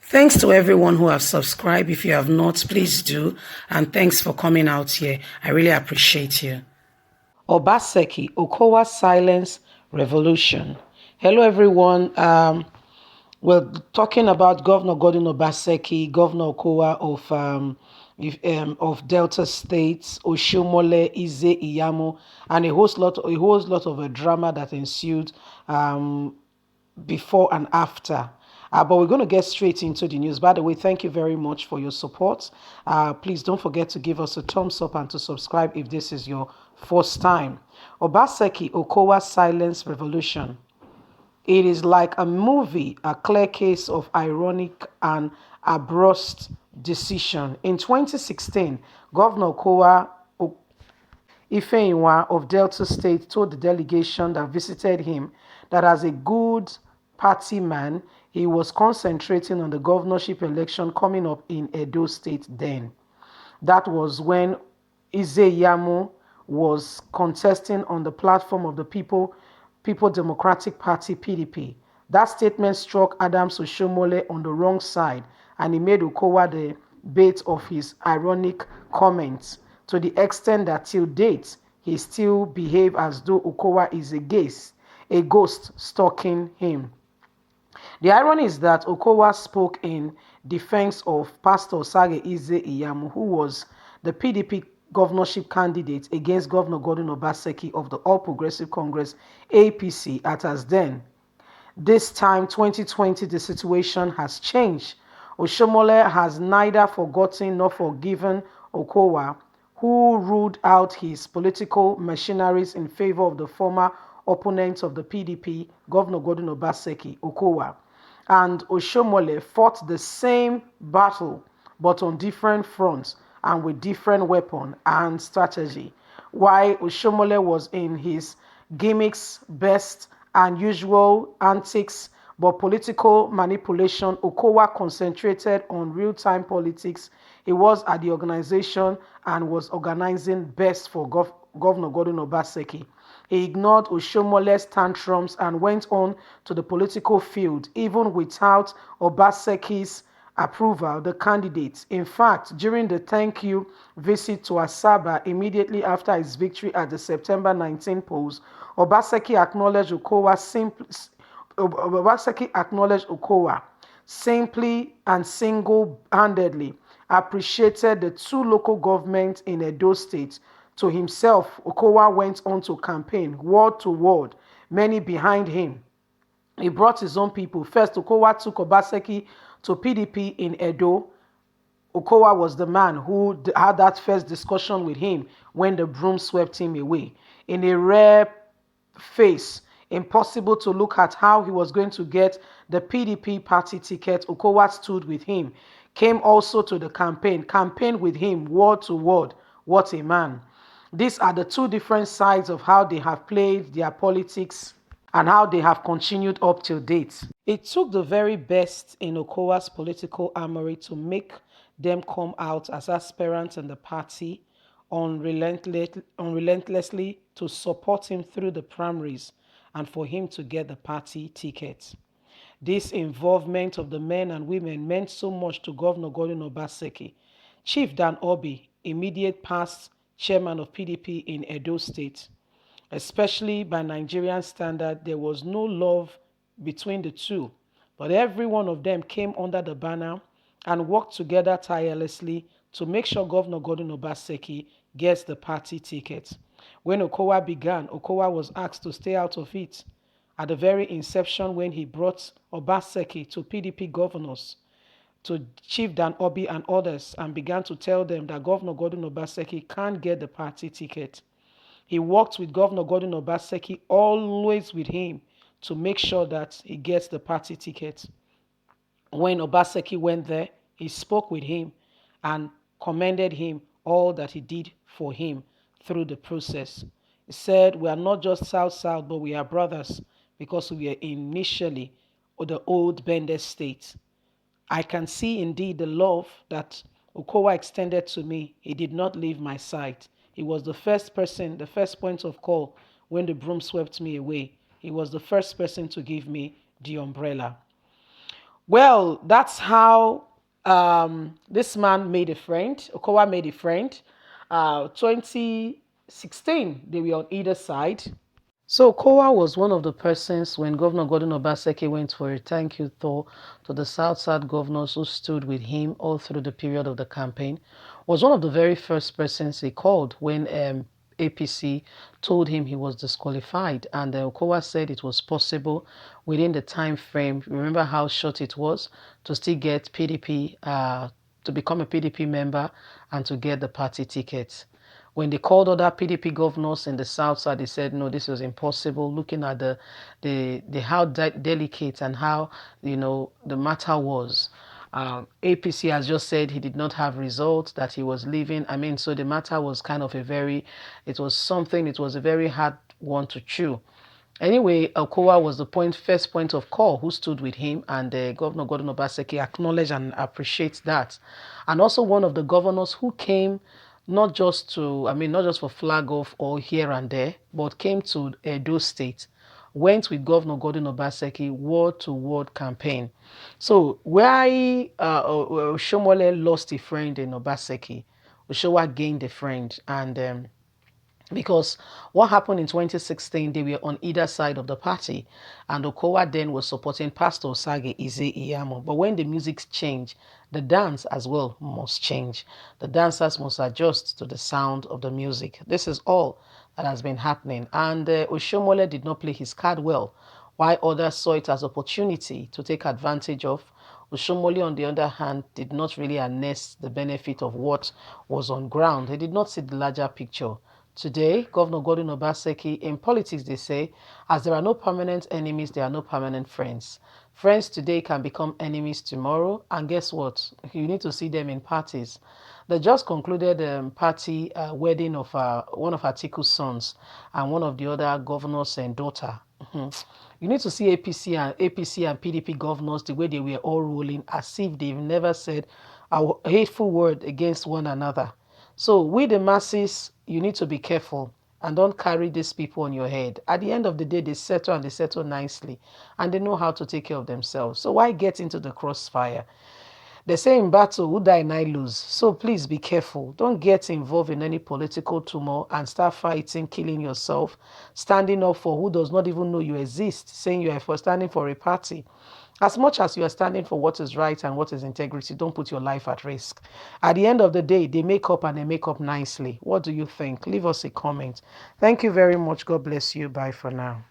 Thanks to everyone who have subscribed. If you have not, please do. And thanks for coming out here. I really appreciate you. Obaseki, Okowa Silence Revolution. Hello, everyone. We're talking about Governor Gordon Obaseki, Governor Okowa of Delta States, Oshiomhole, Ize Iyamo, and a whole lot of a drama that ensued before and after. But we're going to get straight into the news. By the way, thank you very much for your support. Please don't forget to give us a thumbs up and to subscribe if this is your first time. Obaseki Okowa Silence Revolution. It is like a movie, a clear case of ironic and abrupt decision. In 2016, Governor Okowa Ifeinwa of Delta State told the delegation that visited him that as a good party man, he was concentrating on the governorship election coming up in Edo State then. That was when Ize was contesting on the platform of the People Democratic Party (PDP). That statement struck Adams Oshiomhole on the wrong side, and he made Okowa the bait of his ironic comments to the extent that till date he still behaves as though Okowa is a ghost stalking him. The irony is that Okowa spoke in defense of Pastor Sage Ize Iyamu, who was the PDP governorship candidate against Governor Gordon Obaseki of the All Progressive Congress (APC) at as then. This time, 2020, the situation has changed. Oshiomhole has neither forgotten nor forgiven Okowa, who ruled out his political machineries in favor of the former opponent of the PDP, Governor Gordon Obaseki, Okowa. And Oshiomhole fought the same battle, but on different fronts and with different weapon and strategy. While Oshiomhole was in his gimmicks, best and usual antics, but political manipulation, Okowa concentrated on real-time politics. He was at the organization and was organizing best for Governor Gordon Obaseki. He ignored Oshiomhole's tantrums and went on to the political field, even without Obaseki's approval, the candidate. In fact, during the thank you visit to Asaba immediately after his victory at the September 19 polls, Obaseki acknowledged Okowa simply and single-handedly appreciated the two local governments in Edo State. To himself, Okowa went on to campaign word to word, many behind him. He brought his own people. First, Okowa took Obaseki to PDP in Edo. Okowa was the man who had that first discussion with him when the broom swept him away. In a rare face, impossible to look at how he was going to get the PDP party ticket, Okowa stood with him, came also to the campaigned with him word to word. What a man. These are the two different sides of how they have played their politics and how they have continued up till date. It took the very best in Okowa's political armory to make them come out as aspirants in the party unrelentlessly to support him through the primaries and for him to get the party ticket. This involvement of the men and women meant so much to Governor Gordon Obaseki. Chief Dan Obi, immediate past chairman of PDP in Edo State, especially by Nigerian standard, there was no love between the two, but every one of them came under the banner and worked together tirelessly to make sure Governor Gordon Obaseki gets the party ticket. When Okowa began, Okowa was asked to stay out of it. At the very inception, when he brought Obaseki to PDP governors, to Chief Dan Obi and others, and began to tell them that Governor Gordon Obaseki can't get the party ticket. He worked with Governor Gordon Obaseki, always with him, to make sure that he gets the party ticket. When Obaseki went there, he spoke with him and commended him all that he did for him through the process. He said, we are not just South, but we are brothers because we are initially the old Bende state. I can see indeed the love that Okowa extended to me. He did not leave my side. He was the first person, the first point of call when the broom swept me away. He was the first person to give me the umbrella. Well, that's how this man made a friend. Okowa made a friend. 2016, they were on either side. So Kowa was one of the persons when Governor Gordon Obaseki went for a thank you tour to the South governors who stood with him all through the period of the campaign. Was one of the very first persons he called when APC told him he was disqualified, and Okowa said it was possible within the time frame. Remember how short it was to still get PDP to become a PDP member and to get the party ticket. When they called other PDP governors in the south side, they said no, this was impossible. Looking at the how delicate and how the matter was. APC has just said he did not have results, that he was leaving. I mean, so the matter was kind of it was a very hard one to chew. Anyway, Okowa was the first point of call who stood with him, and Governor Gordon Obaseki acknowledged and appreciates that. And also one of the governors who came not just for flag off or here and there, but came to Edo State, went with Governor Gordon Obaseki word-to-word campaign. So where Oshiomhole lost a friend in Obaseki, Oshowa gained a friend, and because what happened in 2016, they were on either side of the party, and Okowa then was supporting Pastor Sage Ize Iyamo. But when the music changed, the dance as well must change. The dancers must adjust to the sound of the music. This is all that has been happening, and Oshiomhole did not play his card well, while others saw it as opportunity to take advantage of. Oshiomhole, on the other hand, did not really harness the benefit of what was on ground. He did not see the larger picture. Today, Governor Gordon Obaseki, in politics they say, as there are no permanent enemies, there are no permanent friends. Friends today can become enemies tomorrow, and guess what? You need to see them in parties. They just concluded party wedding of one of Atiku's sons and one of the other governors' and daughter. You need to see APC and PDP governors the way they were all ruling as if they've never said a hateful word against one another. So we the masses, you need to be careful and don't carry these people on your head. At the end of the day, they settle and they settle nicely and they know how to take care of themselves. So why get into the crossfire? They say in battle, who die, I lose. So please be careful. Don't get involved in any political turmoil and start fighting, killing yourself, standing up for who does not even know you exist, saying you are for standing for a party. As much as you are standing for what is right and what is integrity, don't put your life at risk. At the end of the day, they make up and they make up nicely. What do you think? Leave us a comment. Thank you very much. God bless you. Bye for now.